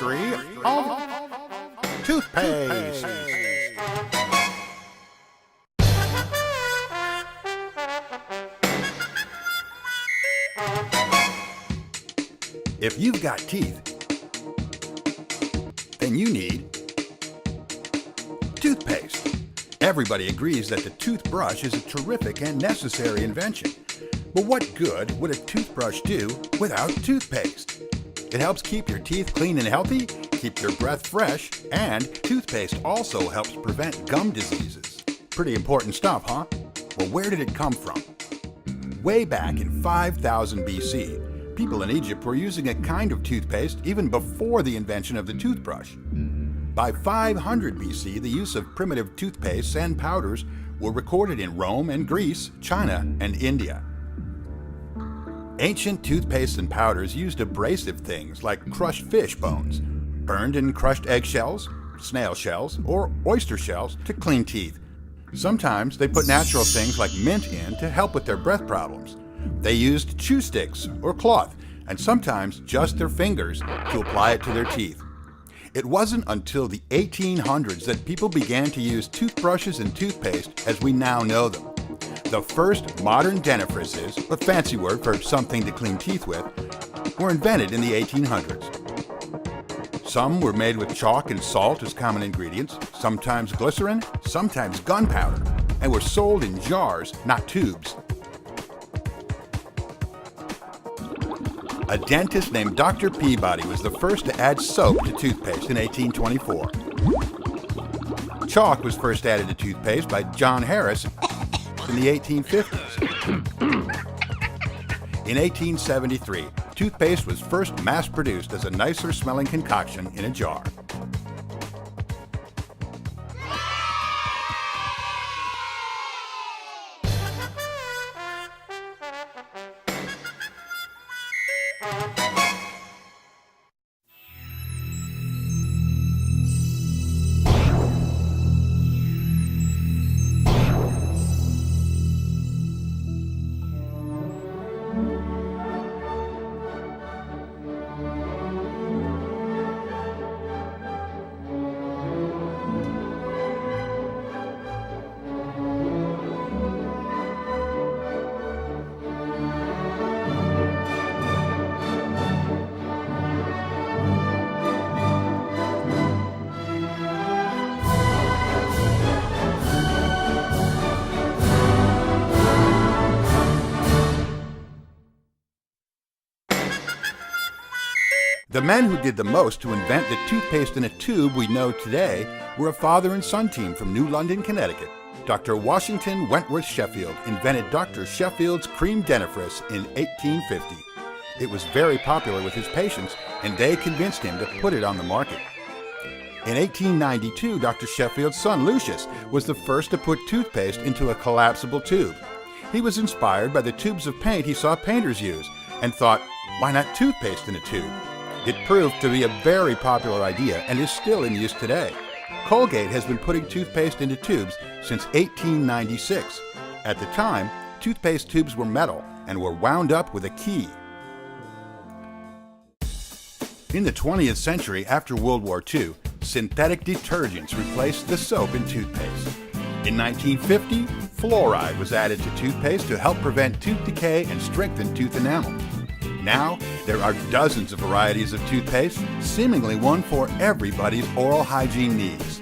history of toothpaste. If you've got teeth, then you need toothpaste. Everybody agrees that the toothbrush is a terrific and necessary invention. But what good would a toothbrush do without toothpaste? It helps keep your teeth clean and healthy, keep your breath fresh, and toothpaste also helps prevent gum diseases. Pretty important stuff, huh? Well, where did it come from? Way back in 5000 BC, people in Egypt were using a kind of toothpaste even before the invention of the toothbrush. By 500 BC, the use of primitive toothpastes and powders were recorded in Rome and Greece, China, and India. Ancient toothpastes and powders used abrasive things like crushed fish bones, burned and crushed eggshells, snail shells, or oyster shells to clean teeth. Sometimes they put natural things like mint in to help with their breath problems. They used chew sticks or cloth, and sometimes just their fingers to apply it to their teeth. It wasn't until the 1800s that people began to use toothbrushes and toothpaste as we now know them. The first modern dentifrices, a fancy word for something to clean teeth with, were invented in the 1800s. Some were made with chalk and salt as common ingredients, sometimes glycerin, sometimes gunpowder, and were sold in jars, not tubes. A dentist named Dr. Peabody was the first to add soap to toothpaste in 1824. Chalk was first added to toothpaste by John Harris in the 1850s. In 1873, toothpaste was first mass-produced as a nicer smelling concoction in a jar. The men who did the most to invent the toothpaste in a tube we know today were a father and son team from New London, Connecticut. Dr. Washington Wentworth Sheffield invented Dr. Sheffield's cream dentifrice in 1850. It was very popular with his patients, and they convinced him to put it on the market. In 1892, Dr. Sheffield's son Lucius was the first to put toothpaste into a collapsible tube. He was inspired by the tubes of paint he saw painters use and thought, why not toothpaste in a tube? It proved to be a very popular idea and is still in use today. Colgate has been putting toothpaste into tubes since 1896. At the time, toothpaste tubes were metal and were wound up with a key. In the 20th century, after World War II, synthetic detergents replaced the soap in toothpaste. In 1950, fluoride was added to toothpaste to help prevent tooth decay and strengthen tooth enamel. Now, there are dozens of varieties of toothpaste, seemingly one for everybody's oral hygiene needs.